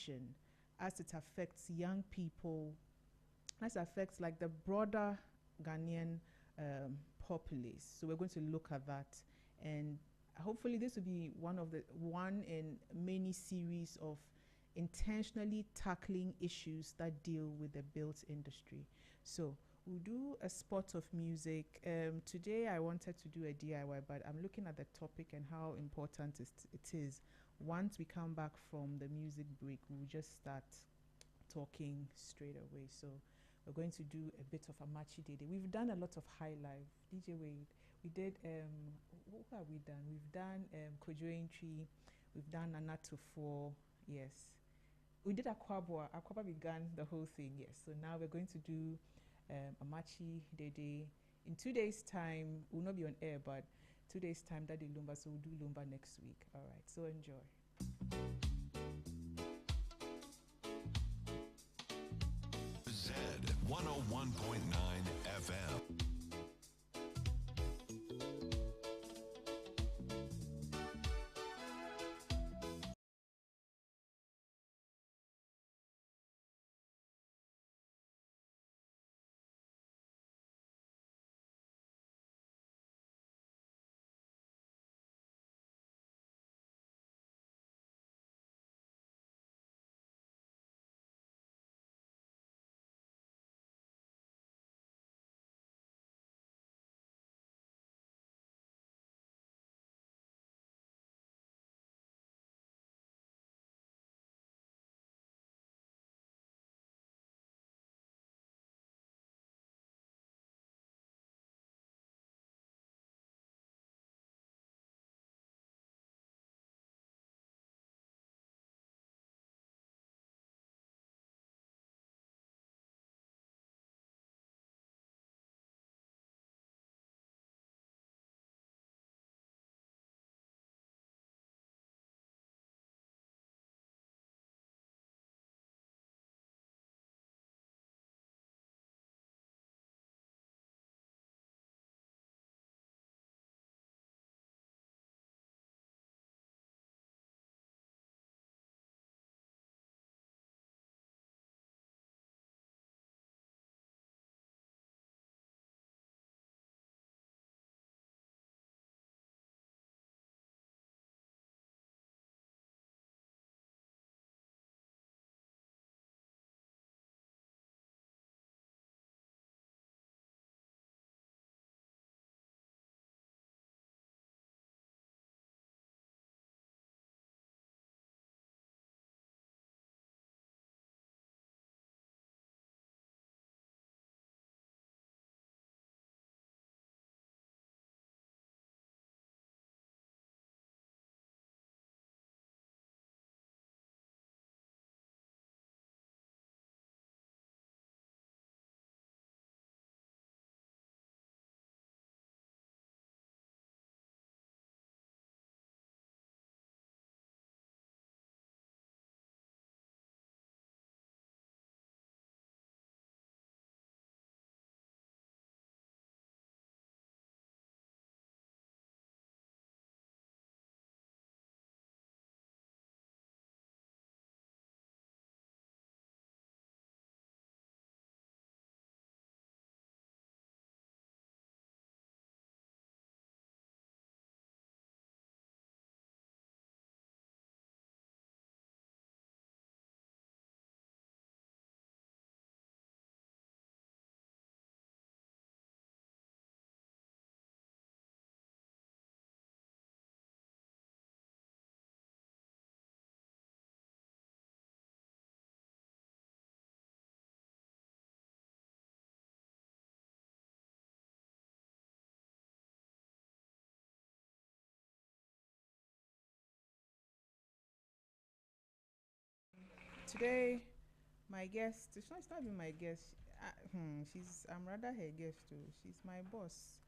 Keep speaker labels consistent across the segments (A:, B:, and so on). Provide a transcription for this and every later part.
A: education as it affects young people, as it affects like the broader Ghanaian populace. So we're going to look at that, and hopefully this will be one in many series of intentionally tackling issues that deal with the built industry. So we'll do a spot of music. Today I wanted to do a DIY, but I'm looking at the topic and how important it is. Once we come back from the music break, we'll just start talking straight away. So we're going to do a bit of Amachi Dede. We've done a lot of high life. DJ Wade, we did, what have we done? We've done Kojo Tree, we've done Anato 4, yes. We did Akwabwa. Akwabwa began the whole thing, yes. So now we're going to do Amachi Dede. In 2 days' time, we'll not be on air, but 2 days' time, Daddy Lumba, so we'll do Lumba next week. All right, so enjoy.
B: Z 101.9 FM.
A: Today, my guest, it's not even my guest. I'm rather her guest too. She's my boss.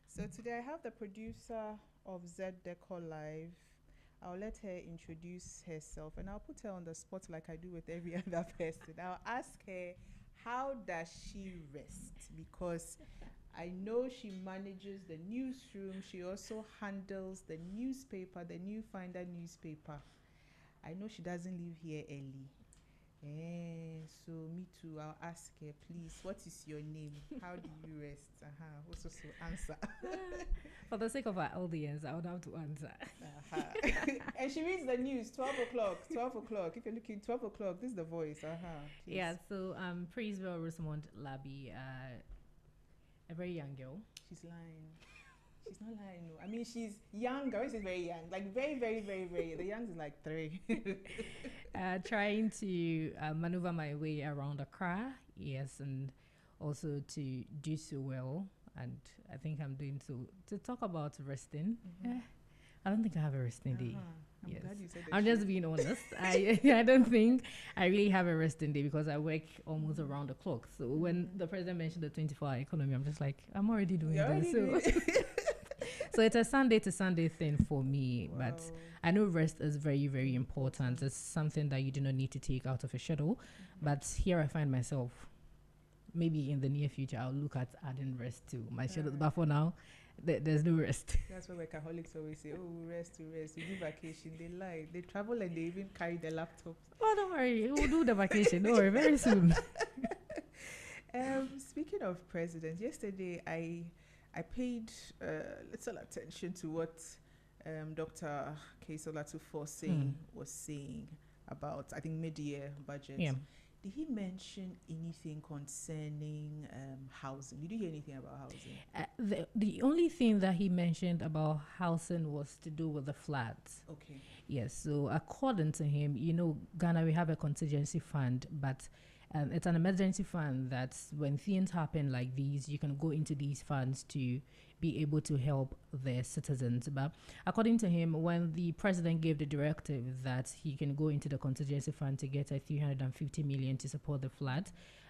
A: So today I have the producer of Z Decor Live. I'll let her introduce herself and I'll put her on the spot like I do with every other person. I'll ask her, how does she rest? Because I know she manages the newsroom. She also handles the newspaper, the New Finder newspaper. I know she doesn't leave here early. So me too. I'll ask her, please. What is your name? How do you rest? Also, answer.
C: For the sake of our audience, I would have to answer.
A: And she reads the news. 12 o'clock. 12 o'clock. If you're looking, 12 o'clock. This is the voice. Please.
C: Yeah. So Praiseville Rosamond Labi, a very young girl.
A: She's lying. She's not lying. No. I mean, she's young. She's very young. Like very, very, very, very. The young is like 3.
C: Trying to maneuver my way around Accra. Yes, and also to do so well. And I think I'm doing so. To talk about resting, I don't think I have a resting day.
A: I'm glad you said that.
C: I'm just being honest. I don't think I really have a resting day because I work almost around the clock. So when the president mentioned the 24-hour economy, I'm just like, I'm already doing this. So it's a Sunday to Sunday thing for me. Wow. But I know rest is very, very important. It's something that you do not need to take out of a schedule. But here I find myself, maybe in the near future, I'll look at adding rest to my schedule. But for now, there's no rest.
A: That's why workaholics always say, rest. We do vacation. They lie. They travel and they even carry their laptops.
C: Oh, don't worry. We'll do the vacation. Don't worry, very soon.
A: Speaking of presidents, yesterday I paid little attention to what Dr. Kaysola Tufo was saying about, I think, mid-year budget.
C: Yeah.
A: Did he mention anything concerning housing? Did you hear anything about housing?
C: The only thing that he mentioned about housing was to do with the floods.
A: Okay.
C: Yes. So according to him, Ghana, we have a contingency fund, but it's an emergency fund that when things happen like these, you can go into these funds to be able to help their citizens. But according to him, when the president gave the directive that he can go into the contingency fund to get 350 million to support the flood,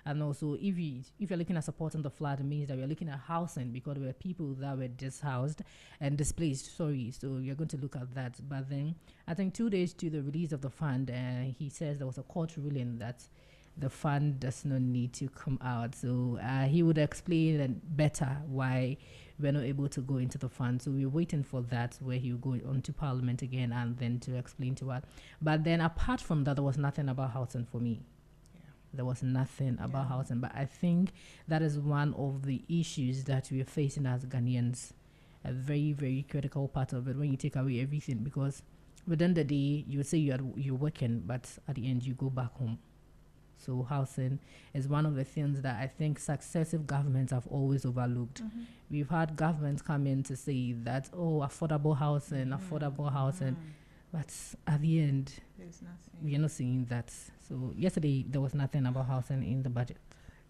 C: and also if you're looking at supporting the flood, it means that we're looking at housing because there were people that were dishoused and displaced. So you're going to look at that. But then I think 2 days to the release of the fund, he says there was a court ruling that the fund does not need to come out. So he would explain better why we're not able to go into the fund. So we're waiting for that, where he will go on to Parliament again and then to explain to us. But then apart from that, there was nothing about housing for me. Yeah. There was nothing about housing. But I think that is one of the issues that we're facing as Ghanaians, a very, very critical part of it when you take away everything. Because within the day, you would say you're working, but at the end, you go back home. So housing is one of the things that I think successive governments have always overlooked. We've had governments come in to say that, affordable housing. But at the end,
A: there's nothing.
C: We are not seeing that. So yesterday, there was nothing about housing in the budget.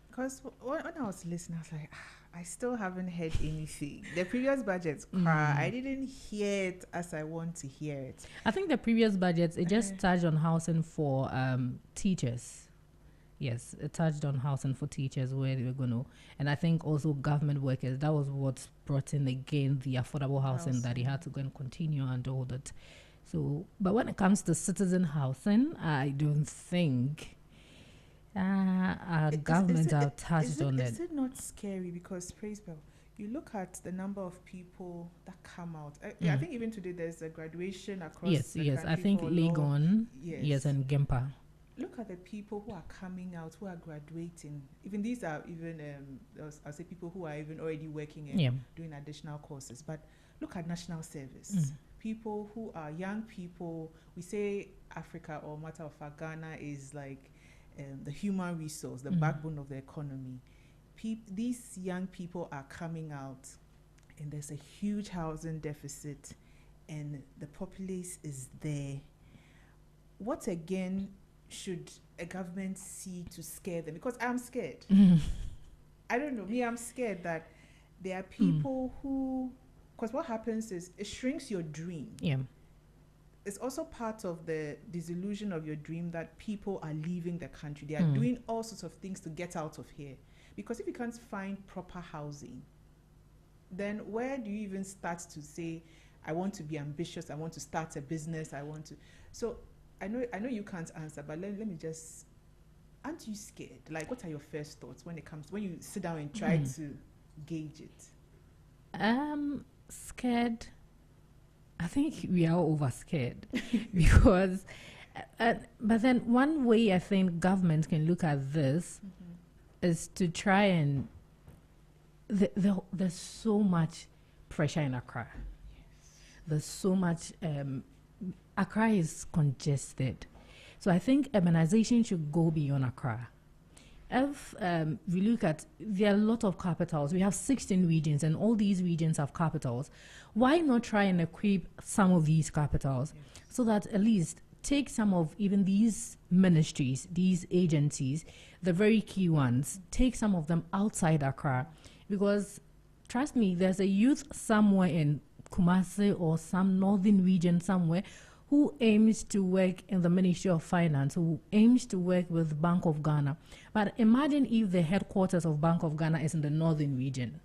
A: Because when I was listening, I was like, I still haven't heard anything. The previous budgets, I didn't hear it as I want to hear it.
C: I think the previous budgets, it just touched on housing for teachers. Yes, it touched on housing for teachers where they were going to, and I think also government workers. That was what brought in again the affordable housing that he had to go and continue and all that. So, but when it comes to citizen housing, I don't think our government have touched on it.
A: Is it not scary? Because Praisebell, you look at the number of people that come out. I think even today there's a graduation across the country.
C: I think Legon, and Gempa.
A: Look at the people who are coming out, who are graduating. Even these are I'll say people who are even already working and doing additional courses. But look at national service. People who are young people. We say Africa, or matter of fact, Ghana is like the human resource, the backbone of the economy. These young people are coming out, and there's a huge housing deficit, and the populace is there. What again should a government see to scare them? Because I'm scared. I don't know. I'm scared that there are people who, because what happens is it shrinks your dream.
C: Yeah.
A: It's also part of the disillusion of your dream that people are leaving the country. They are doing all sorts of things to get out of here. Because if you can't find proper housing, then where do you even start to say, I want to be ambitious, I want to start a business, So I know you can't answer, but let me just, aren't you scared? Like, what are your first thoughts when you sit down and try to gauge it?
C: Scared. I think we are over scared because But then one way I think government can look at this is to try and there's so much pressure in Accra. There's so much. Accra is congested, so I think urbanization should go beyond Accra. If we look at, there are a lot of capitals. We have 16 regions, and all these regions have capitals. Why not try and equip some of these capitals so that at least take some of even these ministries, these agencies, the very key ones, take some of them outside Accra? Because trust me, there's a youth somewhere in Kumasi or some northern region somewhere who aims to work in the Ministry of Finance, who aims to work with Bank of Ghana. But imagine if the headquarters of Bank of Ghana is in the northern region.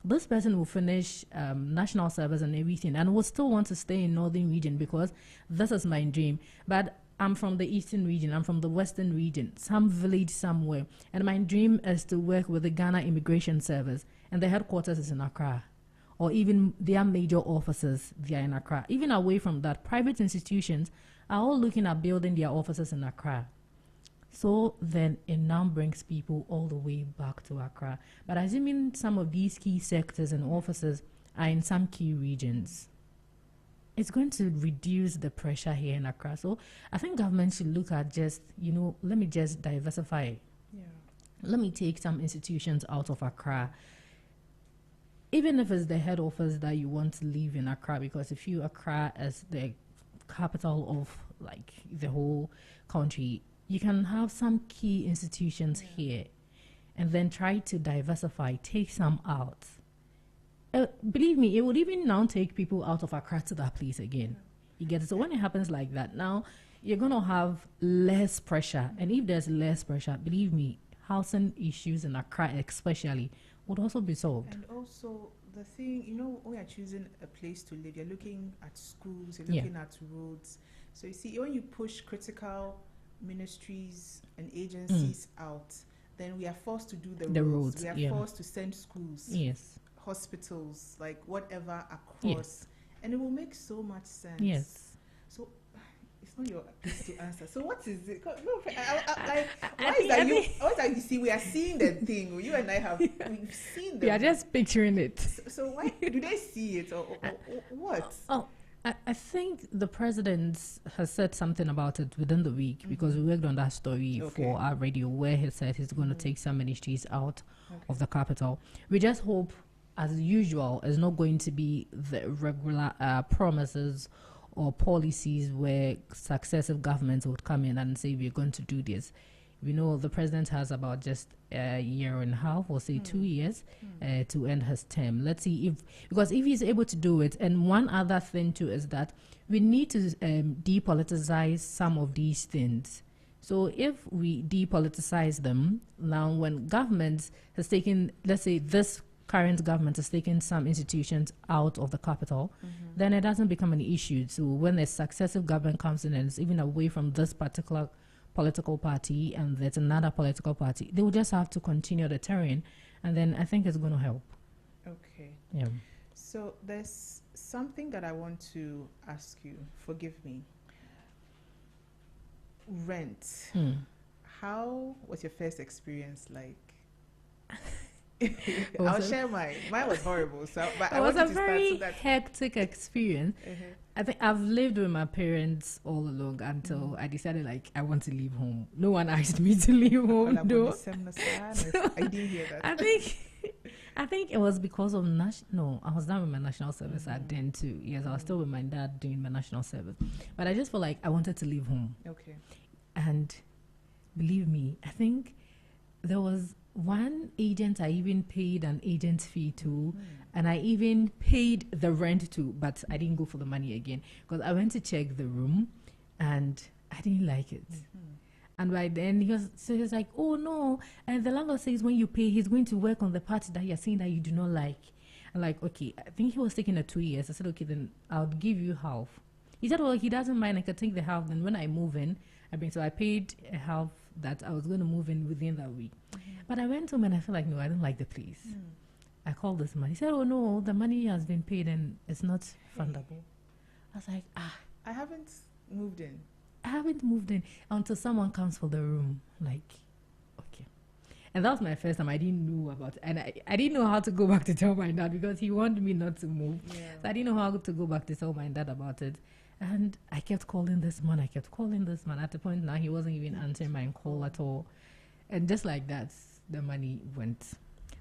C: This person will finish national service and everything and will still want to stay in northern region because this is my dream. But I'm from the eastern region, I'm from the western region, some village somewhere, and my dream is to work with the Ghana Immigration Service, and the headquarters is in Accra, or even their major offices, they are in Accra. Even away from that, private institutions are all looking at building their offices in Accra. So then it now brings people all the way back to Accra. But assuming some of these key sectors and offices are in some key regions, it's going to reduce the pressure here in Accra. So I think government should look at just, let me just diversify.
A: Yeah.
C: Let me take some institutions out of Accra. Even if it's the head office that you want to leave in Accra, because if you Accra as the capital of like the whole country, you can have some key institutions here and then try to diversify, take some out. Believe me, it would even now take people out of Accra to that place again. You get it? So when it happens like that, now you're going to have less pressure. And if there's less pressure, believe me, housing issues in Accra especially would also be solved.
A: And also the thing, when you're choosing a place to live, you're looking at schools, you're looking at roads. So you see, when you push critical ministries and agencies out, then we are forced to do the roads. We are forced to send schools, hospitals, like whatever across, and it will make so much sense. So it's not your place to answer. So what is it? Why is that you see, we are seeing the thing. You and I we've seen them.
C: We are just picturing it.
A: So why do they see it or what?
C: I think the president has said something about it within the week because we worked on that story for our radio where he said he's going to take some ministries out of the capital. We just hope, as usual, it's not going to be the regular promises or policies where successive governments would come in and say we're going to do this. We know the president has about just a year and a half or say 2 years to end his term. Let's see because if he's able to do it. And one other thing too is that we need to depoliticize some of these things. So if we depoliticize them, now when government has taken, let's say this current government has taken some institutions out of the capital, then it doesn't become an issue. So when a successive government comes in and it's even away from this particular political party and there's another political party, they will just have to continue the terrain, and then I think it's going to help.
A: Okay.
C: Yeah.
A: So there's something that I want to ask you. Forgive me. Rent. How was your first experience like? I'll share mine. Mine was horrible. So, but
C: it was a very hectic experience. I think I've lived with my parents all along until I decided I want to leave home. No one asked me to leave home though.
A: I didn't hear that.
C: I think it was because of I was done with my national service at then too. Yes, I was still with my dad doing my national service. But I just felt like I wanted to leave home.
A: Okay.
C: And believe me, I think there was one agent I even paid an agent fee to, and I even paid the rent to, but I didn't go for the money again because I went to check the room and I didn't like it. And by then he was like, oh no, and the landlord says when you pay he's going to work on the part that you're saying that you do not like. I'm like, okay, I think he was taking a 2 years. I said, okay, then I'll give you half. He said, well, he doesn't mind, I can take the half. Then when I move in, so I paid a half that I was going to move in within that week. But I went home and I feel like, no, I don't like the place. I called this man. He said, oh no, the money has been paid and it's not fundable. I was like,
A: I haven't moved in.
C: I haven't moved in until someone comes for the room. Like, okay. And that was my first time. I didn't know about it. And I didn't know how to go back to tell my dad because he wanted me not to move.
A: Yeah.
C: So I didn't know how to go back to tell my dad about it. And I kept calling this man. At the point now, he wasn't even answering my call at all. And just like that, the money went.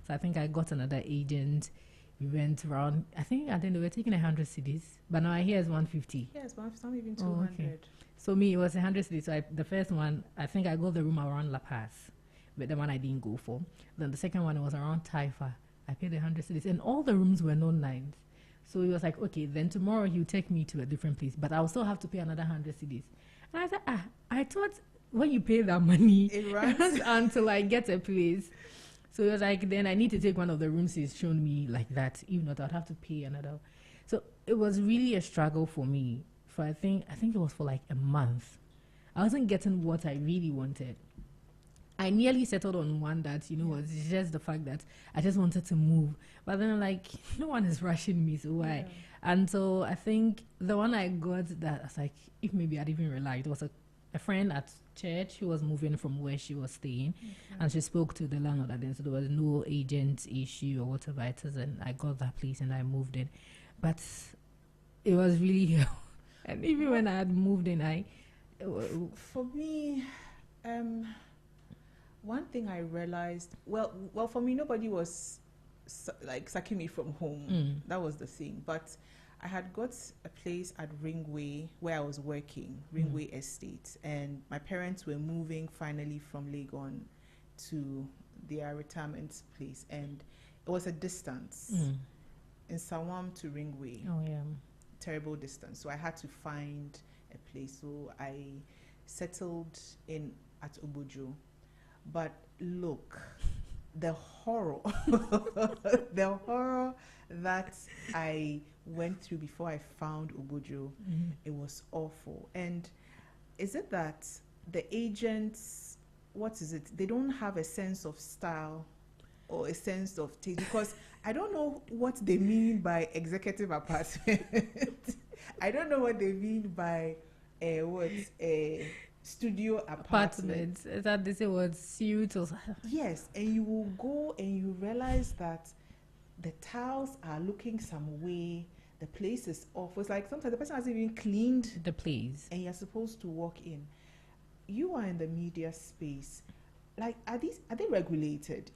C: So I think I got another agent. We went around. I think they were taking 100 cedis, but now I hear it's 150.
A: Yes, some even 200.
C: Okay. So me, it was 100 cedis. So the first one, I think I got the room around La Paz, but the one I didn't go for. Then the second one was around Taifa. I paid 100 cedis, and all the rooms were non-lines. So he was like, okay, then tomorrow he'll take me to a different place, but I'll still have to pay another 100 cedis. And I said, I thought when you pay that money,
A: It runs.
C: until I get a place. So it was like, then I need to take one of the rooms he's shown me like that. If not, I'd have to pay another. So it was really a struggle for me. For I think it was for like a month. I wasn't getting what I really wanted. I nearly settled on one that, was just the fact that I just wanted to move. But then, like, no one is rushing me, so why?
A: Yeah.
C: And so I think the one I got that I was like, if maybe I'd even realized, it was a friend at church who was moving from where she was staying. And she spoke to the landlord, and then so there was no agent issue or whatever it is. And I got that place and I moved in. But it was really hell. And even when I had moved in,
A: For me, one thing I realized, well, for me, nobody was like sucking me from home. That was the thing. But I had got a place at Ringway where I was working, Ringway Estate, and my parents were moving finally from Legon to their retirement place, and it was a distance in Sawam to Ringway.
C: Oh yeah.
A: Terrible distance. So I had to find a place. So I settled in at Obujo. But look, the horror, the horror that I went through before I found Obujo, it was awful. And is it that the agents, what is it? They don't have a sense of style or a sense of taste, because I don't know what they mean by executive apartment. I don't know what they mean by studio apartment.
C: Is that they say was suit or
A: Yes, and you will go and you realize that the tiles are looking some way. The place is off. It's like sometimes the person hasn't even cleaned
C: the place.
A: and you're supposed to walk in. You are in the media space. Like, are they regulated?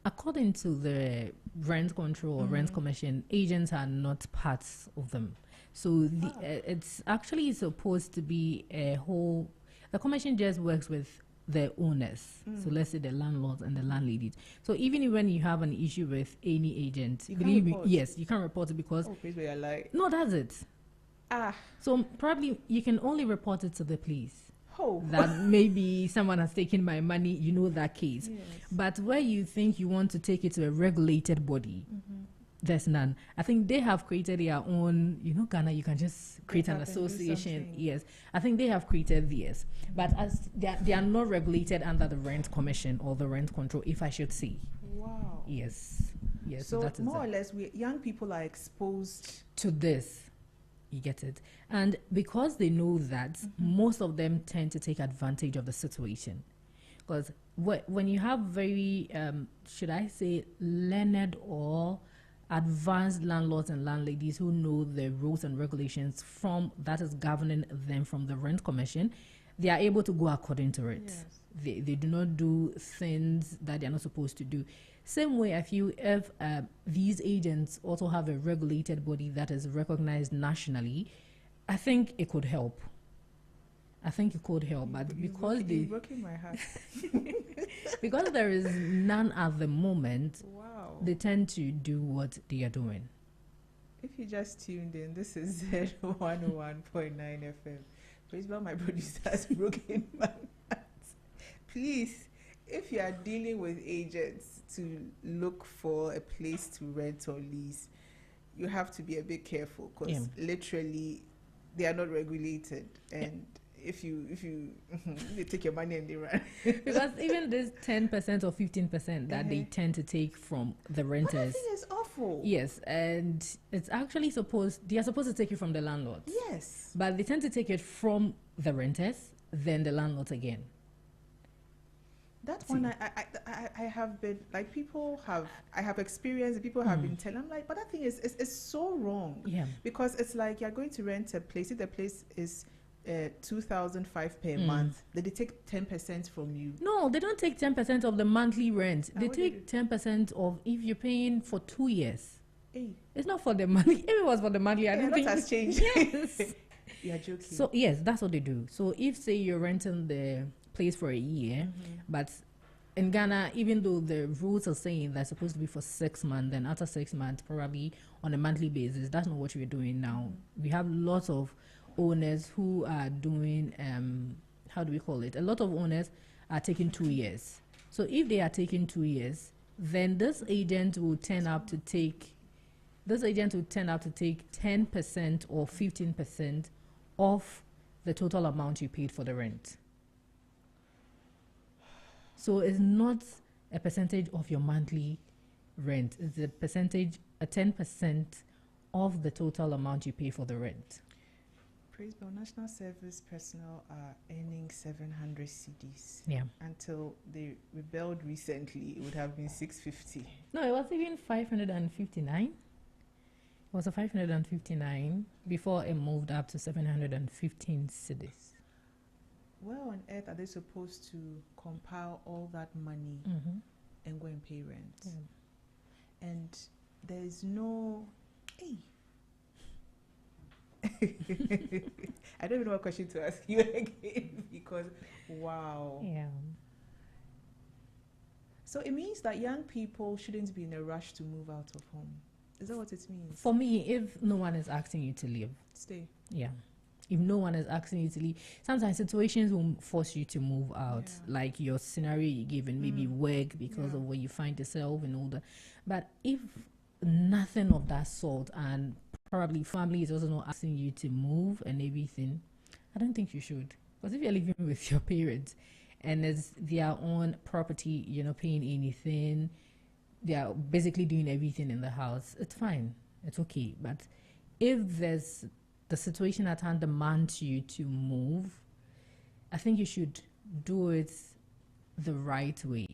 C: According to the rent control or rent commission, agents are not parts of them. So it's actually supposed to be a whole. The commission just works with the owners. So let's say the landlords and the landladies. So even when you have an issue with any agent,
A: You can't
C: believe me,
A: report.
C: yes, you can't report it because
A: Oh, please, where you're like,
C: no, that's it.
A: ah,
C: So probably you can only report it to the police.
A: oh.
C: That maybe someone has taken my money, that case.
A: Yes.
C: But where you think you want to take it to a regulated body, there's none. I think they have created their own, Ghana, you can just create an
A: Tap and do
C: association.
A: something.
C: Yes. I think they have created theirs. But as they are not regulated under the rent commission or the rent control, if I should say.
A: Wow.
C: Yes. Yes.
A: So
C: that is
A: more
C: it.
A: or less, young people are exposed.
C: To this. You get it. And because they know that, most of them tend to take advantage of the situation. Because when you have very, should I say, learned or advanced landlords and landladies who know the rules and regulations that is governing them from the rent commission, they are able to go according to it.
A: Yes.
C: They do not do things that they're not supposed to do. Same way, I feel if these agents also have a regulated body that is recognized nationally, I think it could help. But because
A: you're breaking my heart.
C: because there is none at the moment,
A: Wow.
C: they tend to do what they are doing.
A: If you just tuned in, this is Z101.9 FM. Praise God, my producer has broken my heart. Please, if you are dealing with agents to look for a place to rent or lease, you have to be a bit careful because literally they are not regulated. And if you they take your money and they run.
C: Because even this 10% or 15% that they tend to take from the
A: But I
C: renters.
A: think it's awful. awful.
C: Yes, and it's actually they are supposed to take it from the landlords.
A: Yes.
C: But they tend to take it from the renters, then the landlords again.
A: That one, I have been, like, I have experienced, people have been telling, I'm like, but that thing is so wrong.
C: Yeah.
A: Because it's like you're going to rent a place, if the place is 2,005 per month, then they take 10% from you.
C: No, they don't take 10% of the monthly rent. They
A: what do
C: take 10% of if you're paying for 2 years.
A: Hey,
C: It's not for the monthly. If it was for the monthly, I don't
A: that
C: think
A: has changed.
C: Yes.
A: You're joking.
C: So yes, that's what they do. So if say you're renting the place for a year, but in Ghana, even though the rules are saying that's supposed to be for 6 months, then after 6 months, probably on a monthly basis, that's not what we're doing now. We have lots of owners who are doing, how do we call it? A lot of owners are taking 2 years. So if they are taking 2 years, then this agent will turn up to take 10% or 15% of the total amount you paid for the rent. So it's not a percentage of your monthly rent. It's a 10% of the total amount you pay for the rent.
A: Praise God, national service personnel are earning 700 cedis.
C: Yeah.
A: Until they rebelled recently, it would have been 650.
C: No, it was even 559. It was a 559 before it moved up to 715 cedis.
A: Where on earth are they supposed to compile all that money and go and pay rent?
C: Yeah.
A: And there is no... Hey. I don't even know what question to ask you again because, wow.
C: Yeah.
A: So it means that young people shouldn't be in a rush to move out of home. Is that what it means?
C: For me, if no one is asking you to leave,
A: Stay.
C: yeah. If no one is asking you to leave, sometimes situations will force you to move out.
A: Yeah.
C: Like your scenario you given, maybe work because of where you find yourself and all that. But if nothing of that sort, and probably family is also not asking you to move and everything, I don't think you should. Because if you're living with your parents and it's their own property, you're not paying anything, they are basically doing everything in the house, it's fine. It's okay. But if there's the situation at hand demands you to move, I think you should do it the right way.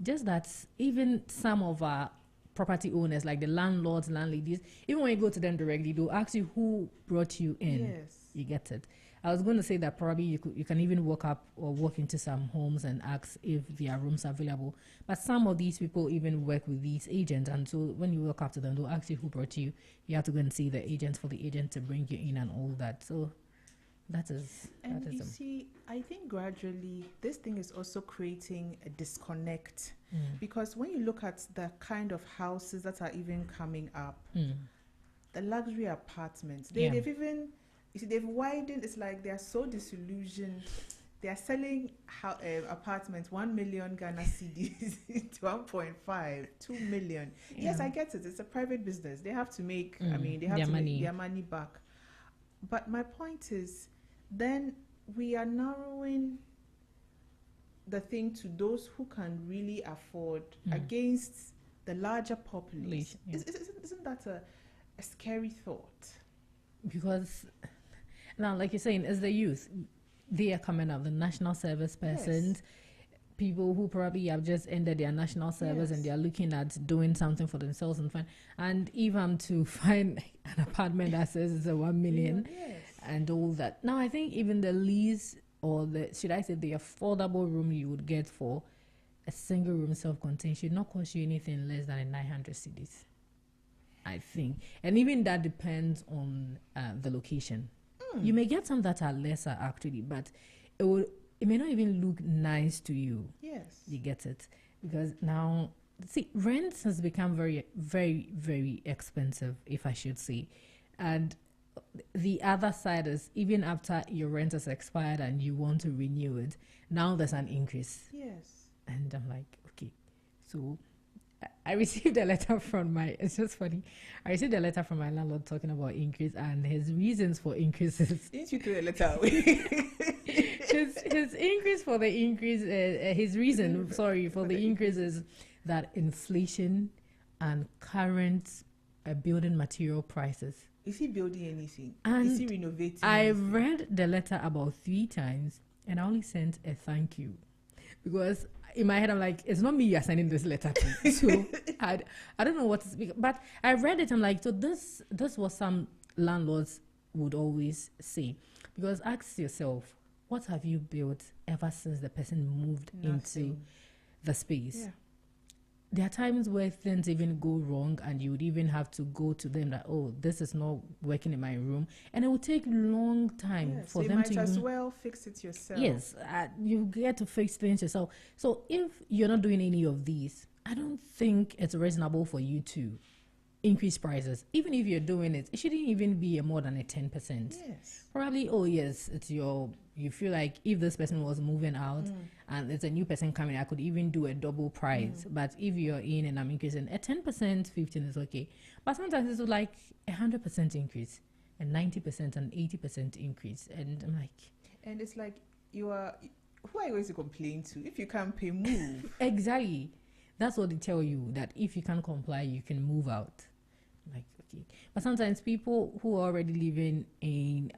C: Just that even some of our property owners, like the landlords, landladies, even when you go to them directly, they'll ask you who brought you in.
A: Yes.
C: You get it. I was going to say that probably you can even walk up or walk into some homes and ask if there are rooms available. But some of these people even work with these agents, and so when you walk up to them, they'll ask you who brought you. You have to go and see the agent for the agent to bring you in and all that. So that is.
A: And you see, I think gradually this thing is also creating a disconnect because when you look at the kind of houses that are even coming up, the luxury apartments, they've even, you see, they've widened. It's like they are so disillusioned. They are selling apartments 1 million Ghana cedis to 1.5, 2 million.
C: Yeah.
A: Yes, I get it. It's a private business. They have to make. I mean, they have
C: their
A: to
C: money.
A: make their money back. But my point is, then we are narrowing the thing to those who can really afford against the larger population.
C: Yeah.
A: Isn't that a scary thought?
C: Because now, like you're saying, as the youth, they are coming up, the national service persons, people who probably have just ended their national service and they are looking at doing something for themselves and fine. And even to find an apartment that says it's a 1 million and all that. Now, I think even the lease or the affordable room you would get for a single room self-contained should not cost you anything less than 900 cedis, I think. And even that depends on the location. You may get some that are lesser actually, but it may not even look nice to you.
A: Yes.
C: You get it? Because now, see, rent has become very, very, very expensive, if I should say. And the other side is, even after your rent has expired and you want to renew it, now there's an increase.
A: Yes.
C: And I'm like, okay. So I received a letter from it's just funny. I received a letter from my landlord talking about increase and his reasons for increases.
A: Didn't you throw a letter away?
C: his increase for the increase, his reason, sorry, for the increase is that inflation and current building material prices.
A: Is he building anything?
C: And
A: is he renovating?
C: I
A: anything?
C: read the letter about 3 times and I only sent a thank you because in my head I'm like, it's not me you're sending this letter to. So I don't know what to speak, but I read it. I'm like, so this was some landlords would always say, because ask yourself, what have you built ever since the person moved into
A: Nothing.
C: the space?
A: Yeah.
C: There are times where things even go wrong and you would even have to go to them that, oh, this is not working in my room, and it will take long time
A: Yes,
C: for
A: so
C: them
A: you
C: to
A: might as
C: even,
A: well fix it yourself.
C: yes, you get to fix things yourself. So if you're not doing any of these, I don't think it's reasonable for you to increase prices. Even if you're doing it, it shouldn't even be more than a 10%.
A: Yes.
C: Probably, oh yes, it's you feel like if this person was moving out and it's a new person coming, I could even do a double price. But if you're in and I'm increasing, a 10%, 15 is okay. But sometimes it's like 100% increase, and 90% and 80% increase. And I'm like,
A: And it's like, who are you going to complain to? If you can't pay, move.
C: exactly. That's what they tell you, that if you can't comply, you can move out. Like, okay. But sometimes people who are already living in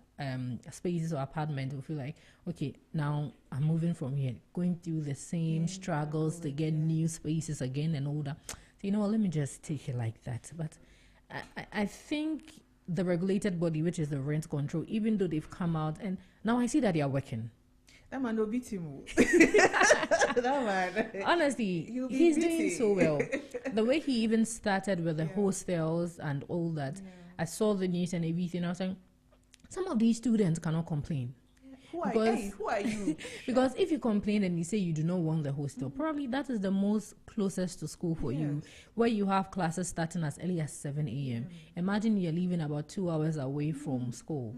C: spaces or apartments will feel like, okay, now I'm moving from here, going through the same struggles to get new spaces again and all that. So, you know what, let me just take it like that. But I think the regulated body, which is the rent control, even though they've come out, and now I see that they are working.
A: That man will beat him. That man.
C: Honestly,
A: He'll be
C: he's
A: busy.
C: doing so well. The way he even started with the hostels and all that, I saw the news and everything. I was like, some of these students cannot complain.
A: Who are,
C: Because-
A: hey, who are you?
C: Because if you complain and you say you do not want the hostel, probably that is the most closest to school for you,
A: Yes.
C: where you have classes starting as early as 7 a.m. Imagine you're leaving about 2 hours away from school.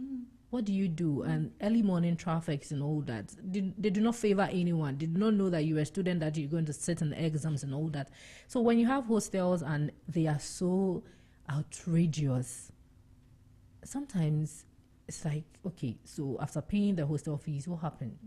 C: What do you do? And early morning traffics and all that. They do not favor anyone. They do not know that you're a student, that you're going to sit in exams and all that. So when you have hostels and they are so outrageous, sometimes it's like, okay, so after paying the hostel fees, what happened?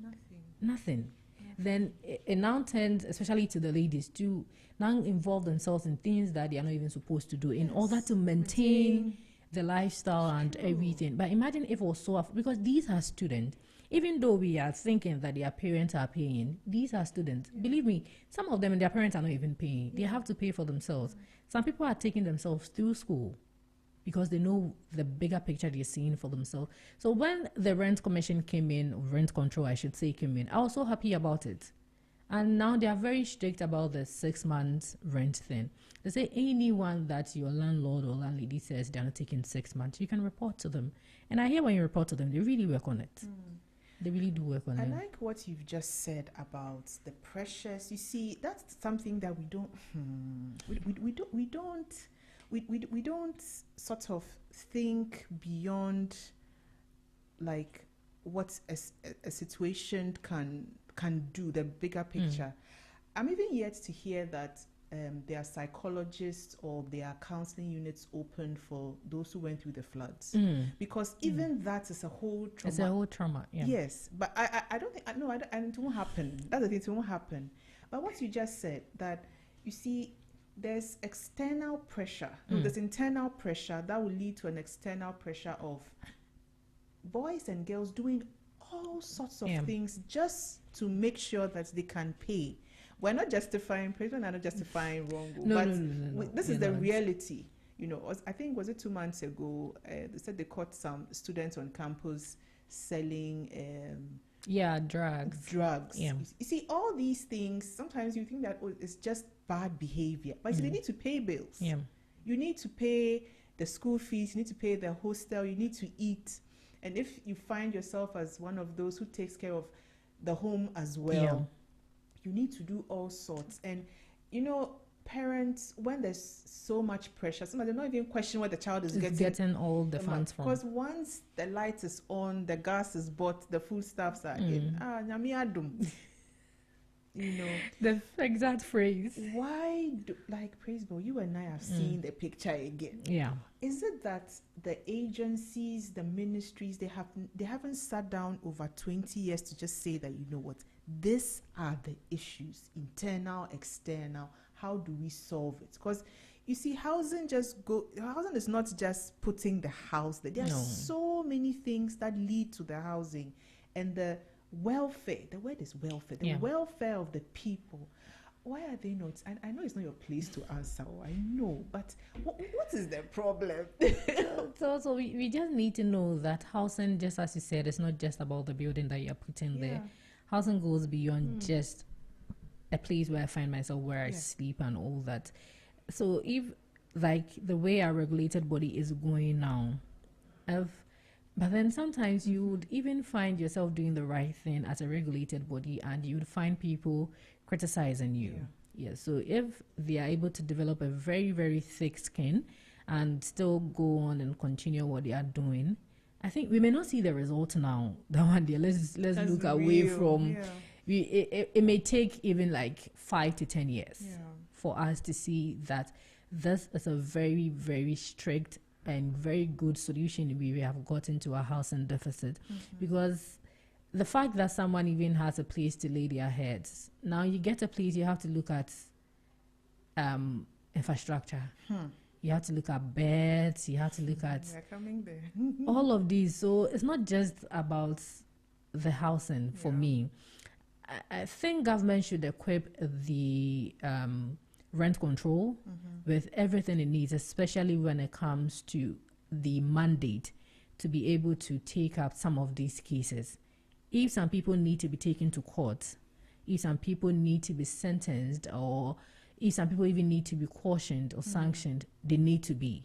C: Nothing. Then it now tends, especially to the ladies, to now involve themselves in things that they are not even supposed to do in order to maintain the lifestyle and everything. But imagine if it was so, because these are students. Even though we are thinking that their parents are paying, these are students. Believe me, some of them, their parents are not even paying. They have to pay for themselves. Some people are taking themselves through school because they know the bigger picture they're seeing for themselves. So when the rent commission came in, or rent control, I should say, came in, I was so happy about it. And now they are very strict about the 6 months rent thing. They say anyone that your landlord or landlady says they're not taking 6 months, you can report to them. And I hear when you report to them, they really work on it. They really do work on
A: I
C: it.
A: like what you've just said about the pressures. You see, that's something that we don't, we don't sort of think beyond, like, what a situation can do, the bigger picture. I'm even yet to hear that there are psychologists or there are counseling units open for those who went through the floods, because even that is a whole trauma.
C: It's a whole trauma. Yeah.
A: Yes, but I don't think, no, it won't happen. That's the thing, it won't happen. But what you just said, that you see, there's external pressure, no, there's internal pressure that will lead to an external pressure of boys and girls doing all sorts of things just to make sure that they can pay. We're not justifying praise, we're not justifying wrong, but this is the reality. You know, I think, was it 2 months ago, they said they caught some students on campus selling
C: drugs.
A: You see, all these things, sometimes you think that, oh, it's just bad behavior, but you need to pay bills. You need to pay the school fees, you need to pay the hostel, you need to eat. And if you find yourself as one of those who takes care of the home as well, you need to do all sorts. And, you know, parents, when there's so much pressure, sometimes they don't even question where the child is
C: getting all the funds from.
A: Because once the light is on, the gas is bought, the foodstuffs are in. Nyami adum. You know,
C: the exact phrase.
A: Why do, like, praise God, you and I have seen the picture again.
C: Yeah.
A: Is it that the agencies, the ministries, they haven't sat down over 20 years to just say that, you know what, these are the issues, internal, external, how do we solve it? Because you see, housing is not just putting the house there. There are
C: No.
A: so many things that lead to the housing, and the welfare. The word is welfare. The
C: Yeah.
A: welfare of the people. Why are they not? I know it's not your place to answer. I know, but what is the problem?
C: So we just need to know that housing, just as you said, it's not just about the building that you're putting there. Housing goes beyond just a place where I find myself, where I sleep and all that. So if, like, the way our regulated body is going now, but then sometimes you would even find yourself doing the right thing as a regulated body, and you would find people criticizing you. Yeah. So if they are able to develop a very, very thick skin and still go on and continue what they are doing, I think we may not see the result now. That one day, let's
A: That's
C: look away
A: real.
C: from. It may take even like 5 to 10 years for us to see that this is a very, very strict and very good solution we have gotten to our housing deficit. Because the fact that someone even has a place to lay their heads, now you get a place, you have to look at infrastructure. You have to look at beds, you have to look at
A: They're coming there.
C: all of these. So it's not just about the housing for me. I think government should equip the rent control with everything it needs, especially when it comes to the mandate to be able to take up some of these cases. If some people need to be taken to court, if some people need to be sentenced, or if some people even need to be cautioned or sanctioned, they need to be.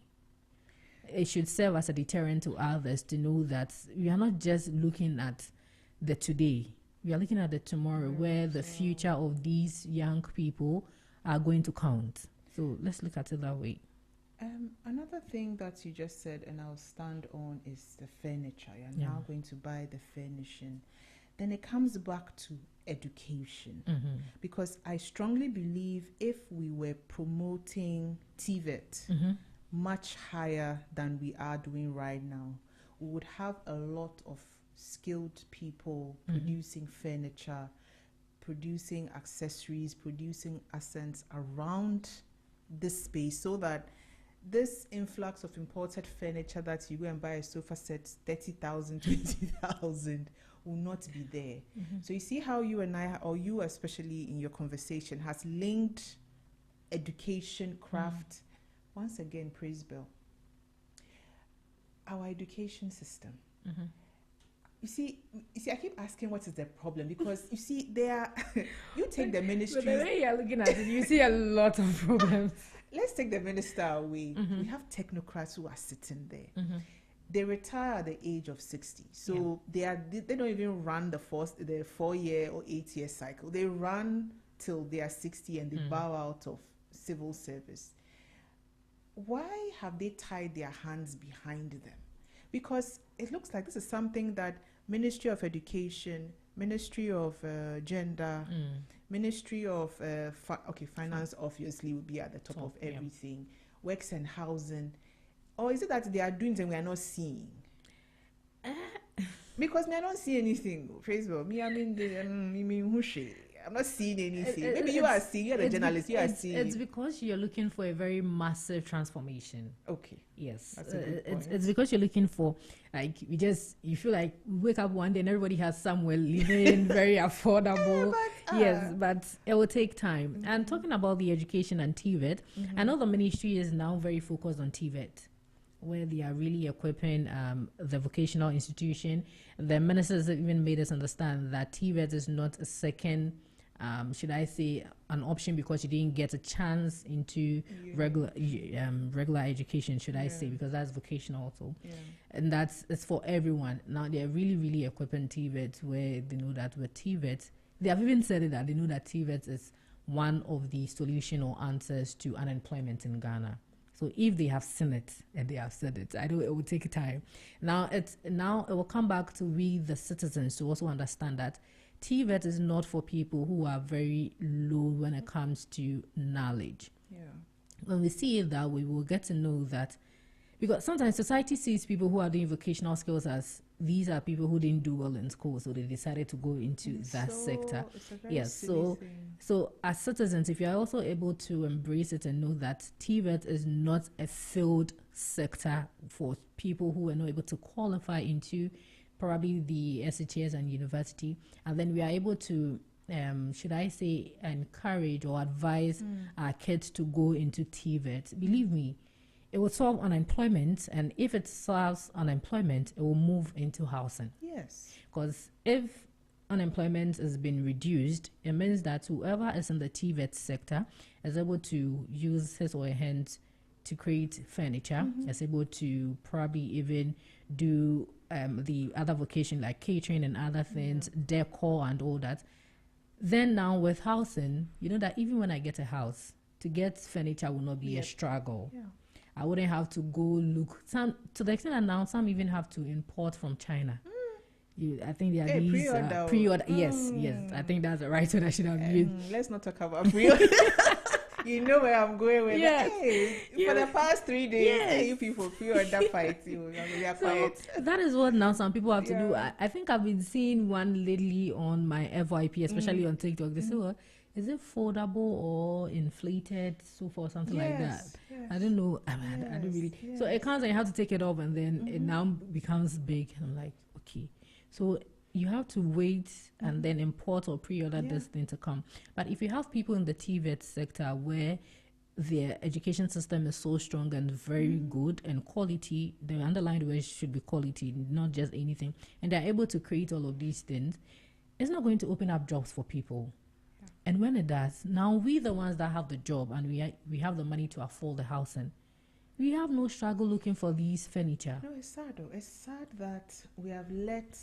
C: It should serve as a deterrent to others to know that we are not just looking at the today. We are looking at the tomorrow, where the future of these young people are going to count. So let's look at it that way.
A: Another thing that you just said, and I'll stand on, is the furniture. You're now going to buy the furnishing. Then it comes back to education. Because I strongly believe if we were promoting TVET much higher than we are doing right now, we would have a lot of skilled people producing furniture, producing accessories, producing assets around this space, so that this influx of imported furniture that you go and buy a sofa set 30,000, 20,000 will not be there. So you see how you and I, or you especially in your conversation, has linked education, craft. Once again, praise Bill. Our education system. You see, I keep asking what is the problem, because you see, you take the ministry.
C: But the way you're looking at it, you see a lot of problems.
A: Let's take the minister away. We have technocrats who are sitting there. They retire at the age of 60. So they don't even run the 4-year or 8-year cycle. They run till they are 60 and they bow out of civil service. Why have they tied their hands behind them? Because it looks like this is something that Ministry of Education, Ministry of Gender, Ministry of Finance obviously will be at the top of everything, Works and Housing. Or is it that they are doing things we are not seeing? Because me, I don't see anything. Facebook, me, I mean, I'm not seeing anything. Maybe you are seeing, you're a journalist, you are seeing.
C: It's because you're looking for a very massive transformation.
A: Okay.
C: Yes.
A: That's a good point.
C: It's because you're looking for, like, you feel like we wake up one day and everybody has somewhere living, very affordable. But it will take time. And talking about the education and TVET, I know the ministry is now very focused on TVET, where they are really equipping the vocational institution. The ministers have even made us understand that TVET is not a second, should I say, an option because you didn't get a chance into regular education, should I say, because that's vocational also. And it's for everyone. Now they're really, really equipping TVET, where they know that with TVET, they have even said it, that they know that TVET is one of the solution or answers to unemployment in Ghana. So if they have seen it and they have said it, I know it will take time. Now it will come back to we, the citizens, to also understand that TVET is not for people who are very low when it comes to knowledge. When we see it that way, we'll get to know that, because sometimes society sees people who are doing vocational skills as these are people who didn't do well in school, so they decided to go into that sector.
A: It's a very
C: Yes,
A: silly thing.
C: so as citizens, if you're also able to embrace it and know that TVET is not a filled sector for people who are not able to qualify into probably the SHS and university, and then we are able to, should I say, encourage or advise our kids to go into TVET, believe me, it will solve unemployment, and if it solves unemployment, it will move into housing.
A: Yes.
C: Because if unemployment has been reduced, it means that whoever is in the TVET sector is able to use his or her hands to create furniture, is able to probably even do the other vocation like catering and other things, decor and all that. Then now with housing, you know that even when I get a house, to get furniture will not be a struggle.
A: Yeah.
C: I wouldn't have to go look. Some, to the extent that now some even have to import from China. I think there are these pre-order. Yes. I think that's the right one I should have used.
A: Let's not talk about pre-order. You know where I'm going with that. Hey, for the past 3 days, hey, you people pre-order fight. You are quiet.
C: That is what now some people have to do. I think I've been seeing one lately on my FYP, especially on TikTok. They say, well, is it foldable or inflated sofa or something like that?
A: Yes.
C: I don't know. I don't really.
A: Yes.
C: So it comes and you have to take it off, and then it now becomes big. And I'm like, okay. So you have to wait and then import or pre-order this thing to come. But if you have people in the TVET sector where their education system is so strong and very good and quality, the underlying word should be quality, not just anything, and they're able to create all of these things, it's not going to open up jobs for people. And when it does, now we the ones that have the job and we have the money to afford the housing, we have no struggle looking for these furniture.
A: No, it's sad though. It's sad that we have let,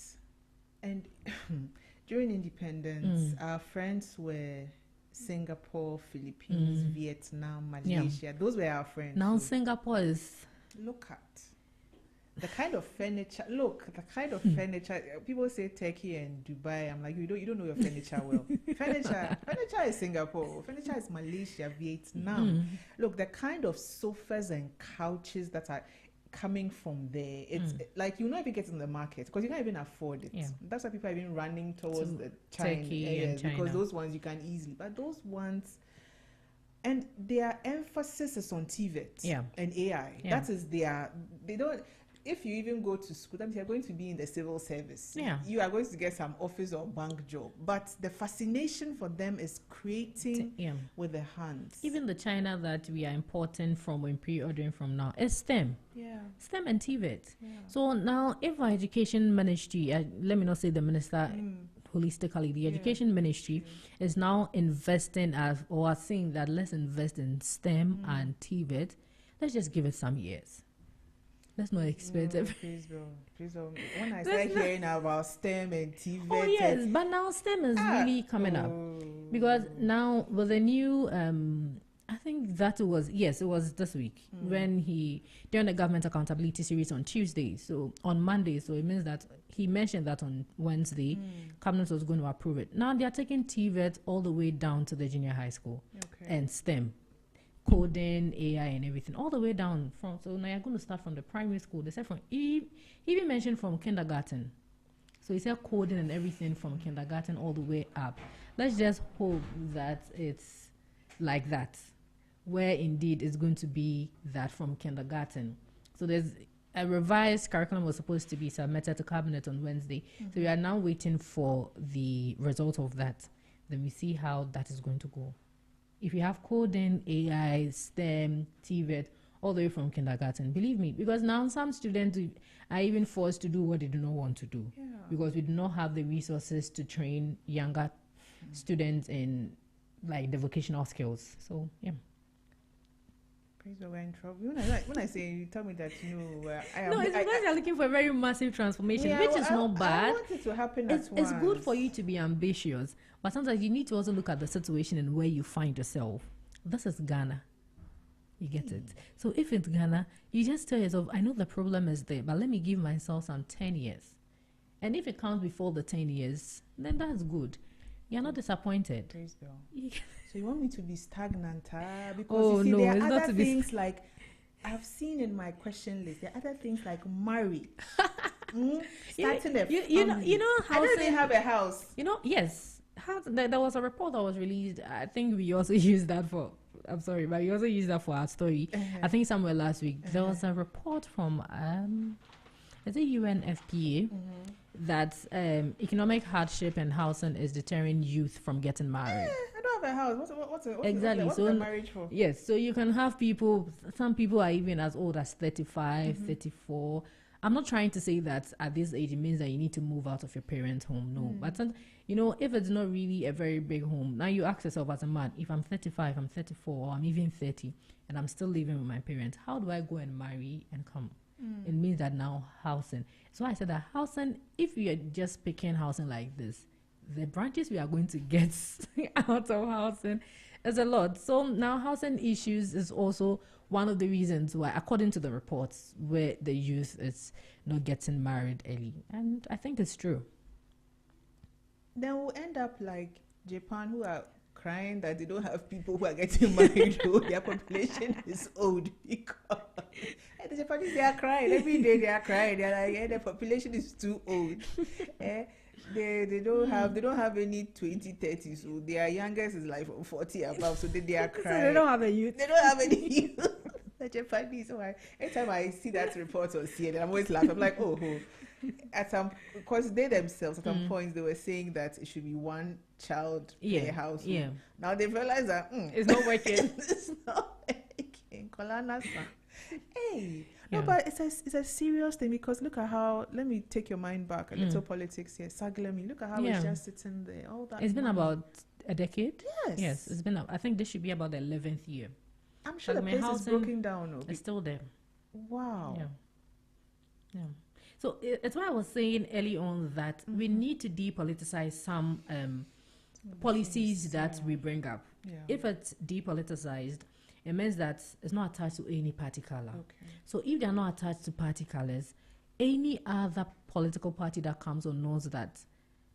A: and during independence, our friends were Singapore, Philippines, Vietnam, Malaysia. Those were our friends.
C: Now Singapore is...
A: Look at the kind of furniture. Look, the kind of furniture. People say Turkey and Dubai. I'm like, you don't know your furniture well. Furniture is Singapore. Furniture is Malaysia, Vietnam. Look, the kind of sofas and couches that are coming from there, it's like you not even get in the market because you can't even afford it. That's why people are even running towards the China areas, because those ones you can easily, but those ones, and their emphasis is on TVET and AI. That is they don't. If you even go to school, that means you're going to be in the civil service. You are going to get some office or bank job. But the fascination for them is creating with their hands.
C: Even the China that we are importing from and pre-ordering from now is STEM. STEM and TVET. So now if our education ministry, let me not say the minister holistically, the education ministry is now investing or saying that let's invest in STEM and TVET, let's just give it some years. That's not expensive.
A: Please, bro. When I start hearing about STEM and TVET.
C: Yes, but now STEM is really coming up. Because now with the new, I think that it was this week when he done the government accountability series on Tuesday. So on Monday, so it means that he mentioned that on Wednesday, cabinet was going to approve it. Now they are taking TVET all the way down to the junior high school and STEM. Coding, AI, and everything, all the way down from. So now you're going to start from the primary school. They said he even mentioned from kindergarten. So he said coding and everything from kindergarten all the way up. Let's just hope that it's like that, where indeed it's going to be that from kindergarten. So there's a revised curriculum was supposed to be submitted to cabinet on Wednesday. So we are now waiting for the result of that. Then we see how that is going to go. If you have coding, AI, STEM, TVET, all the way from kindergarten, believe me, because now some students are even forced to do what they do not want to do, because we do not have the resources to train younger students in like the vocational skills. So
A: Praise God, we're in trouble. When I say you tell me that
C: it's because you're looking for a very massive transformation, which is not bad.
A: I want it to happen at once.
C: It's good for you to be ambitious, but sometimes you need to also look at the situation and where you find yourself. This is Ghana. You get it? So if it's Ghana, you just tell yourself, I know the problem is there, but let me give myself some 10 years. And if it comes before the 10 years, then that's good. You're not disappointed.
A: Praise God. So you want me to be stagnant? Because you see, there are other things like I've seen in my question list. There are other things like marry. Starting a family.
C: you know
A: I
C: how
A: know they have a house.
C: yes. There was a report that was released. I think we also used that for. I'm sorry, but we also used that for our story. I think somewhere last week there was a report from is it UNFPA that economic hardship and housing is deterring youth from getting married.
A: I don't have a house. What's
C: Exactly.
A: What's
C: So
A: the marriage for?
C: yes, so you can have people. Some people are even as old as 35, 34. I'm not trying to say that at this age it means that you need to move out of your parents' home. No, but if it's not really a very big home, now you ask yourself as a man, if I'm 35, I'm 34, or I'm even 30, and I'm still living with my parents, how do I go and marry and come? It means that now housing. So I said that housing, if you are just picking housing like this, the branches we are going to get out of housing is a lot. So now housing issues is also one of the reasons why, according to the reports, where the youth is not getting married early. And I think it's true.
A: Then we'll end up like Japan, who are crying that they don't have people who are getting married who their population is old, because the Japanese, they are crying every day. They are crying. They are like, the population is too old. They don't have any 20, 30, so their youngest is like 40 above, so they are crying.
C: So they don't have a youth.
A: They don't have any youth. The Japanese. So every time I see that report on CNN, I'm always laughing. I'm like, oh. Because they themselves at some point they were saying that it should be one child per household. Yeah. Now they've realized that
C: it's not working.
A: It's not working. Kolana-san. Hey, no, but it's a serious thing, because look at how. Let me take your mind back a little politics here. Saglemi, look at how it's just sitting there. All that.
C: It's been about a decade.
A: Yes,
C: it's been. I think this should be about the 11th year.
A: I'm sure the place is broken down.
C: It's still there.
A: Wow.
C: Yeah. So it's why I was saying early on that we need to depoliticize some policies that we bring up. Yeah. If it's depoliticized, it means that it's not attached to any party color. Okay. So if they're not attached to party colors, any other political party that comes on knows that,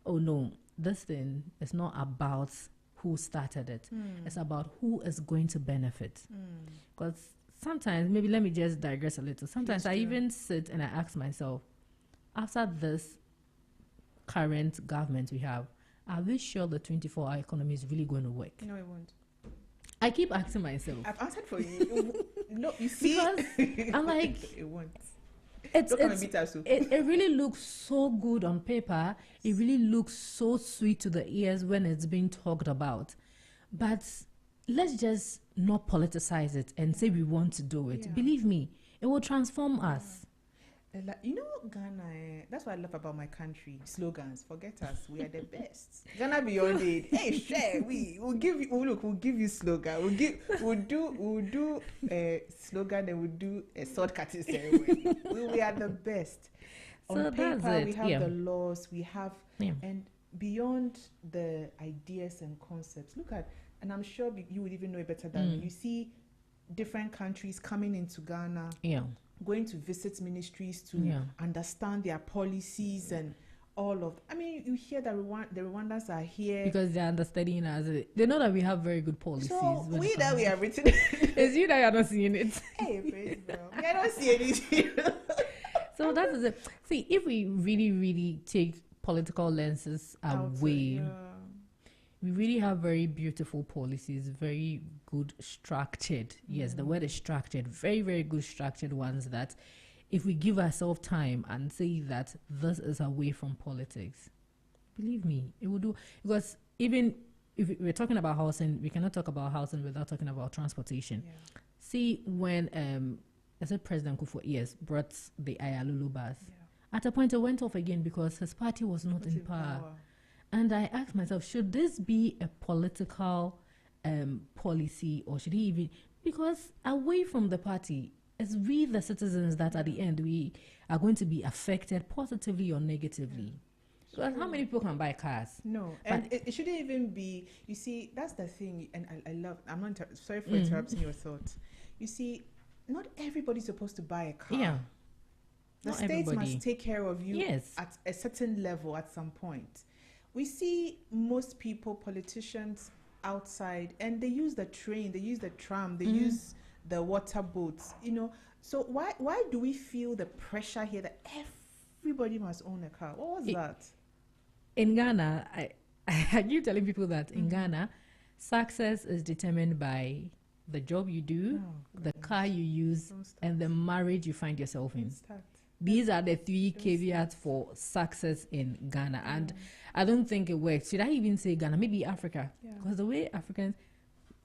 C: oh no, this thing is not about who started it. It's about who is going to benefit. Because sometimes, maybe let me just digress a little. Sometimes I even sit and I ask myself, after this current government we have, are we sure the 24-hour economy is really going to work?
A: No, it won't.
C: I keep asking myself.
A: I've answered for you. No, you see,
C: because I'm like,
A: it won't.
C: It really looks so good on paper. It really looks so sweet to the ears when it's being talked about. But let's just not politicize it and say we want to do it. Believe me, it will transform us.
A: You know, Ghana, that's what I love about my country. Slogans, forget us, we are the best. Ghana beyond it. Hey, share, we'll give you. We'll give you slogan. We'll do a slogan, and we'll do a sword cutting ceremony. We are the best.
C: So
A: on paper, we have the laws, we have, and beyond the ideas and concepts. Look at, and I'm sure you would even know it better than me. You see different countries coming into Ghana. Yeah. Going to visit ministries to understand their policies and all of. I mean, you hear that the Rwandans are here
C: because they're understudying us. They know that we have very good policies.
A: So we have written.
C: It's you that you're not seeing it.
A: Hey, praise God. I don't see anything.
C: So that is it. See, if we really, really take political lenses away. We really have very beautiful policies, very good structured. Yes, the word is structured. Very, very good structured ones that if we give ourselves time and say that this is away from politics, believe me, it will do. Because even if we're talking about housing, we cannot talk about housing without talking about transportation. Yeah. See, when I said President Kufuor brought the Ayalulu bus, at a point it went off again because his party was not in power. And I asked myself, should this be a political policy, or should he even... Because away from the party, it's we, the citizens, that at the end, we are going to be affected positively or negatively. Because how many people can buy cars?
A: No, and it shouldn't even be... You see, that's the thing, and I love... I'm not... sorry for interrupting your thoughts. You see, not everybody's supposed to buy a car. Yeah. The state must take care of you at a certain level at some point. We see most people, politicians outside, and they use the train, they use the tram, they use the water boats, you know. So why do we feel the pressure here that everybody must own a car. What was that?
C: In Ghana, I keep telling people that in Ghana, success is determined by the job you do, the car you use, and the marriage you find yourself in. These are the three caveats for success in Ghana. And I don't think it works. Should I even say Ghana? Maybe Africa. Because the way Africans...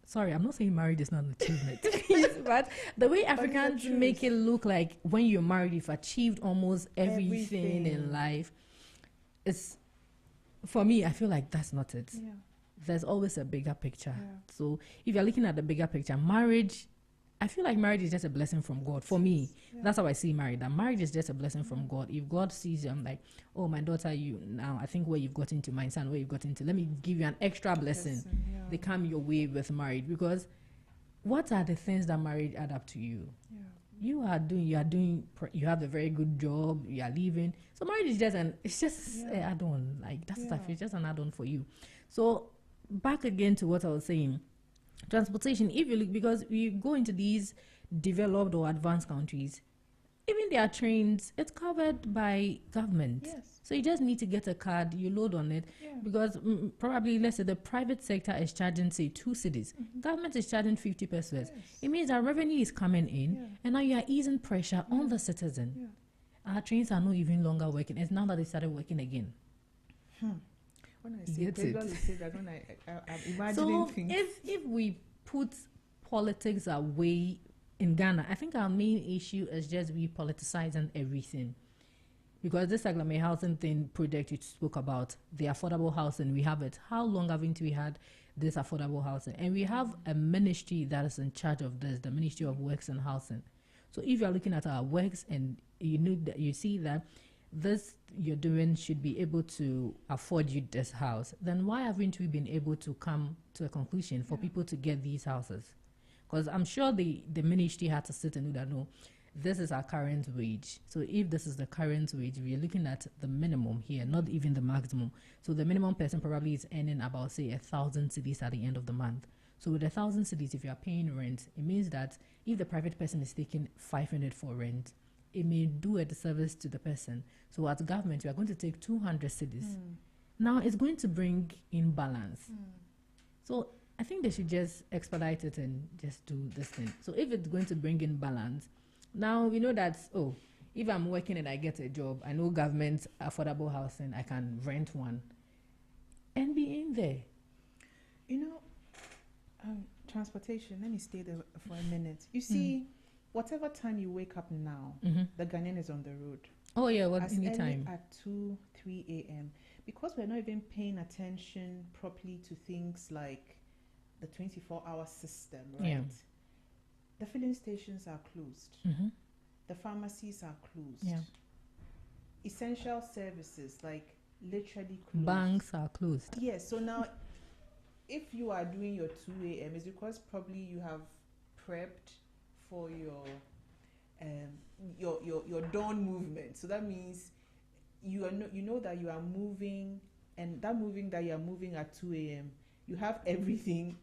C: Sorry, I'm not saying marriage is not an achievement. But the way Africans make it look like when you're married, you've achieved almost everything in life. It's... For me, I feel like that's not it.
A: Yeah.
C: There's always a bigger picture.
A: Yeah.
C: So if you're looking at the bigger picture, marriage... I feel like marriage is just a blessing from God. For me, that's how I see marriage. That marriage is just a blessing from God. If God sees you, I'm like, oh, my daughter, you now, I think where you've got into, my son, where you've got into, let me give you an extra blessing. They come your way with marriage. Because what are the things that marriage add up to you? You have a very good job, you are living. So marriage is just an add-on. Like, that's stuff, it's just an add-on for you. So back again to what I was saying. Transportation, if you look, because we go into these developed or advanced countries, even their trains, it's covered by government. So you just need to get a card, you load on it, because probably, let's say the private sector is charging, say, 2 cedis. Government is charging 50 pesos. It means our revenue is coming in, and now you are easing pressure on the citizen. Our trains are not even longer working. It's now that they started working again.
A: When I say that, when I'm imagining things.
C: If we put politics away in Ghana, I think our main issue is just we politicizing everything. Because this Agglomerated housing thing project you spoke about, the affordable housing, we have it. How long haven't we had this affordable housing? And we have a ministry that is in charge of this, the Ministry of Works and Housing. So if you're looking at our works and you see that this you're doing should be able to afford you this house, then why haven't we been able to come to a conclusion for people to get these houses? Because I'm sure the ministry had to sit and do that. No, this is our current wage. So if this is the current wage, we're looking at the minimum here, not even the maximum. So the minimum person probably is earning about, say, 1,000 cedis at the end of the month. So with 1,000 cedis, if you are paying rent, it means that if the private person is taking 500 for rent, it may do a disservice to the person. So as government, we are going to take 200 cedis. Now it's going to bring in balance. So I think they should just expedite it and just do this thing. So if it's going to bring in balance, now we know that, if I'm working and I get a job, I know government affordable housing, I can rent one and be in there.
A: Transportation, let me stay there for a minute. You see, whatever time you wake up now, the Ghanaian is on the road.
C: Oh, yeah,
A: as
C: any
A: early
C: time.
A: At 2, 3 a.m. Because we're not even paying attention properly to things like the 24-hour system, right?
C: Yeah.
A: The filling stations are closed. The pharmacies are closed.
C: Yeah.
A: Essential services, like literally closed.
C: Banks are closed.
A: Yes, so now if you are doing your 2 a.m., it's because probably you have prepped for your dawn movement. So that means you know that you are moving, and that moving that you are moving at 2 a.m., you have everything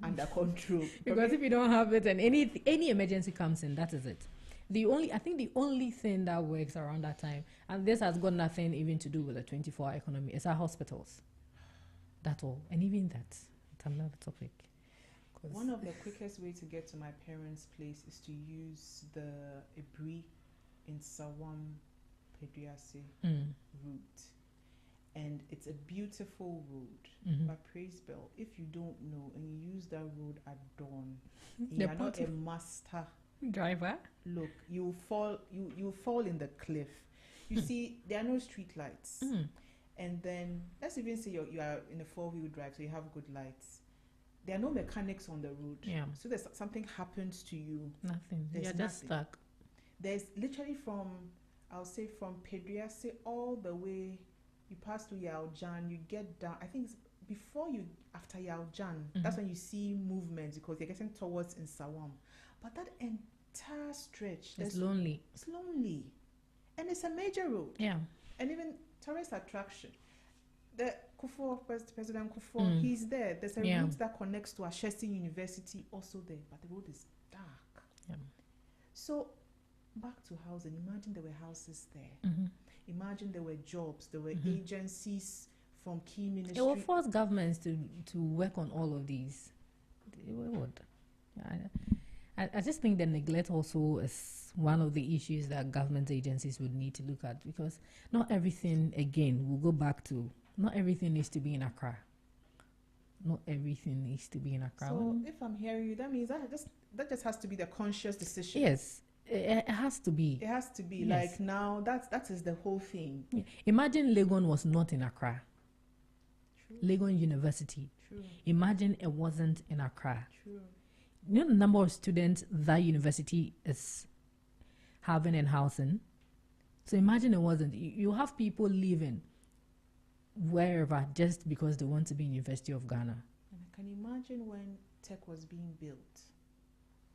A: under control.
C: Because if you don't have it and any emergency comes in, that is it. I think the only thing that works around that time, and this has got nothing even to do with the 24-hour economy, is our hospitals. That's all. And even that's another topic.
A: One of the quickest way to get to my parents' place is to use the Ebri in Sawam Pediase route. And it's a beautiful road. But praise Bell, if you don't know and you use that road at dawn, you are not a master
C: driver.
A: Look, you fall in the cliff. You see, there are no street lights. And then let's even say you are in a 4-wheel drive, so you have good lights. There are no mechanics on the road. So there's something happens to you.
C: Nothing. You're just stuck.
A: There's literally from Pediase all the way, you pass to Yaojan, you get down. I think it's after Yaojan, that's when you see movement because you're getting towards in Sawam. But that entire stretch,
C: it's lonely.
A: It's lonely. And it's a major road.
C: Yeah.
A: And even tourist attraction. The Kufuor, President Kufuor, he's there. There's a route that connects to Ashesi University also there, but the road is dark. So back to housing. Imagine there were houses there. Imagine there were jobs, there were
C: Mhm.
A: agencies from key
C: It will
A: ministries.
C: force governments to work on all of these. It would. I just think that neglect also is one of the issues that government agencies would need to look at, because not everything, again, we'll go back to, not everything needs to be in Accra. Not everything needs to be in Accra.
A: So if I'm hearing you, that means that just has to be the conscious decision.
C: Yes, it has to be.
A: It has to be.
C: Yes.
A: Like now, that is the whole thing.
C: Yeah. Imagine Legon was not in Accra.
A: True.
C: Legon University.
A: True.
C: Imagine it wasn't in Accra.
A: True.
C: You know the number of students that university is having and housing. So imagine it wasn't. You have people leaving wherever just because they want to be in University of Ghana.
A: And I can imagine when tech was being built.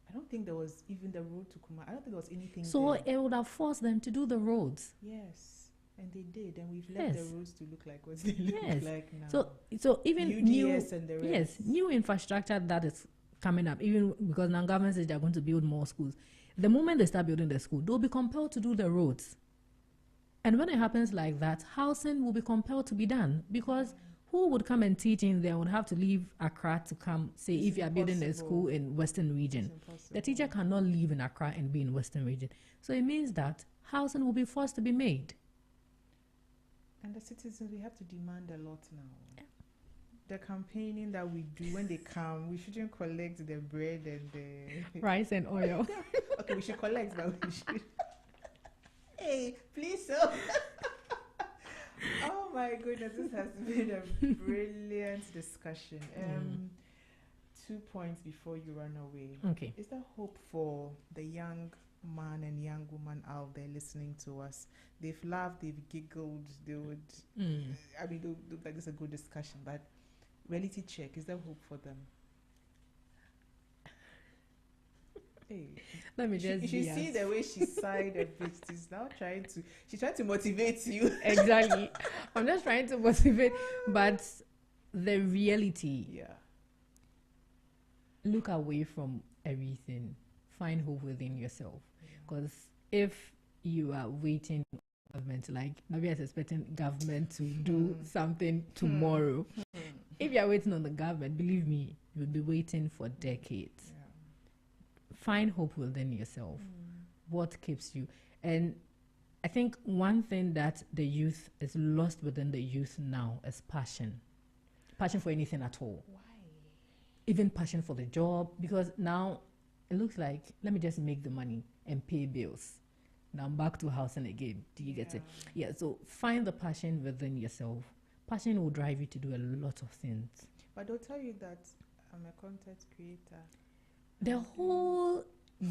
A: I don't think there was even the road to Kuma. I don't think there was anything
C: So
A: there.
C: it would have forced them to do the roads.
A: Yes. And they did. And we've left
C: Yes.
A: the roads to look like what they look
C: Yes.
A: like now.
C: So even
A: UDS and the rest.
C: yes, new infrastructure that is coming up, even because now government says they're going to build more schools. The moment they start building the school, they'll be compelled to do the roads. And when it happens like that, housing will be compelled to be done, because who would come and teach in there would have to leave Accra to come, say,
A: It's
C: if you are building a
A: impossible.
C: school in Western region.
A: It's impossible.
C: The teacher cannot live in Accra and be in Western region. So it means that housing will be forced to be made.
A: And the citizens, we have to demand a lot now. The campaigning that we do when they come, we shouldn't collect the bread and the...
C: Rice and oil.
A: Okay, we should collect, but we should... Hey, please, so... Oh my goodness, this has been a brilliant discussion. 2 points before you run away.
C: Okay.
A: Is there hope for the young man and young woman out there listening to us? They've laughed, they've giggled, they would... I mean, they'll look like this is a good discussion, but reality check, is there hope for them? Hey,
C: Let me just
A: you should see the way she sighed a bit. She's now she's trying to motivate you.
C: Exactly. I'm just trying to motivate, but the reality,
A: Yeah.
C: look away from everything. Find hope within yourself. Because if you are waiting for government, like maybe is expecting government to do something tomorrow. If you are waiting on the government, believe me, you'll be waiting for decades. Find hope within yourself. What keeps you? And I think one thing that the youth is lost within the youth now is passion. Passion for anything at all.
A: Why?
C: Even passion for the job, because now it looks like, let me just make the money and pay bills. Now I'm back to housing again. Do you get it? Yeah, so find the passion within yourself. Passion will drive you to do a lot of things.
A: But they'll tell you that I'm a content creator.
C: The whole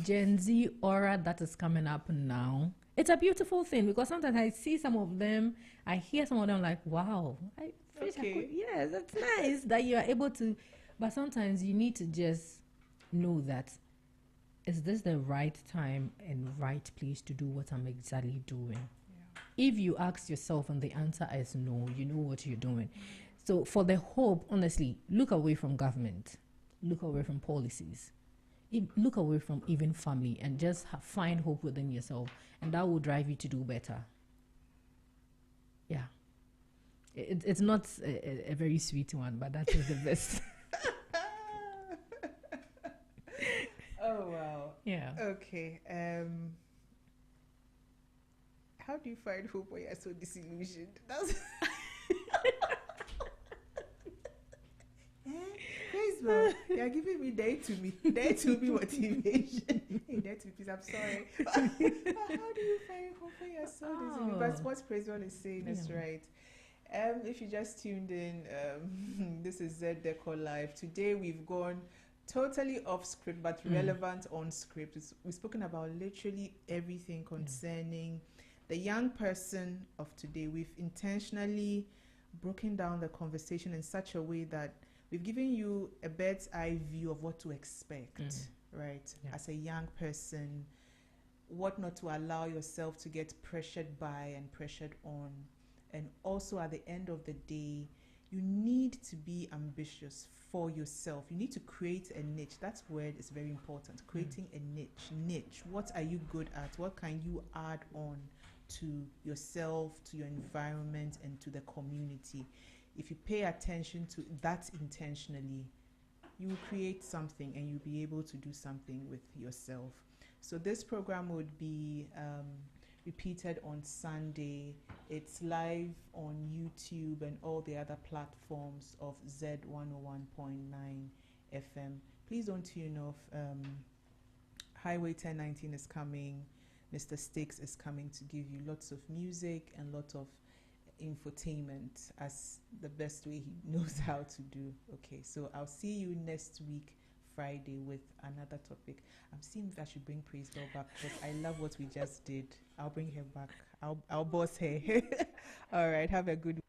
C: Gen Z aura that is coming up now, it's a beautiful thing, because sometimes I see some of them, I hear some of them like, wow, I wish I
A: Okay.
C: could. Yes, that's nice that you are able to, but sometimes you need to just know that, is this the right time and right place to do what I'm exactly doing? If you ask yourself and the answer is no, you know what you're doing. So for the hope, honestly, look away from government, look away from policies, look away from even family, and just find hope within yourself, and that will drive you to do better. Yeah. It's not a very sweet one, but that is the best.
A: Oh, wow.
C: Yeah.
A: Okay. How do you find hope when you're so disillusioned? That's... Facebook, you're giving me day to me motivation. Hey, day to me, please, I'm sorry. But how do you find hope when you're so disillusioned? But what President is saying is right. If you just tuned in, this is Z Deco Live. Today we've gone totally off script, but relevant on script. We've spoken about literally everything concerning the young person of today. We've intentionally broken down the conversation in such a way that we've given you a bird's eye view of what to expect, right?
C: Yeah.
A: As a young person, what not to allow yourself to get pressured by and pressured on. And also at the end of the day, you need to be ambitious for yourself. You need to create a niche. That word is very important. Creating a niche. What are you good at? What can you add on to yourself, to your environment, and to the community. If you pay attention to that intentionally, you will create something and you'll be able to do something with yourself. So this program would be repeated on Sunday. It's live on YouTube and all the other platforms of Z101.9 FM. Please don't tune off. Highway 1019 is coming. Mr. Sticks is coming to give you lots of music and lots of infotainment as the best way he knows how to do. Okay, so I'll see you next week, Friday, with another topic. I'm seeing if I should bring Praise Bell back because I love what we just did. I'll bring her back. I'll boss her. All right, have a good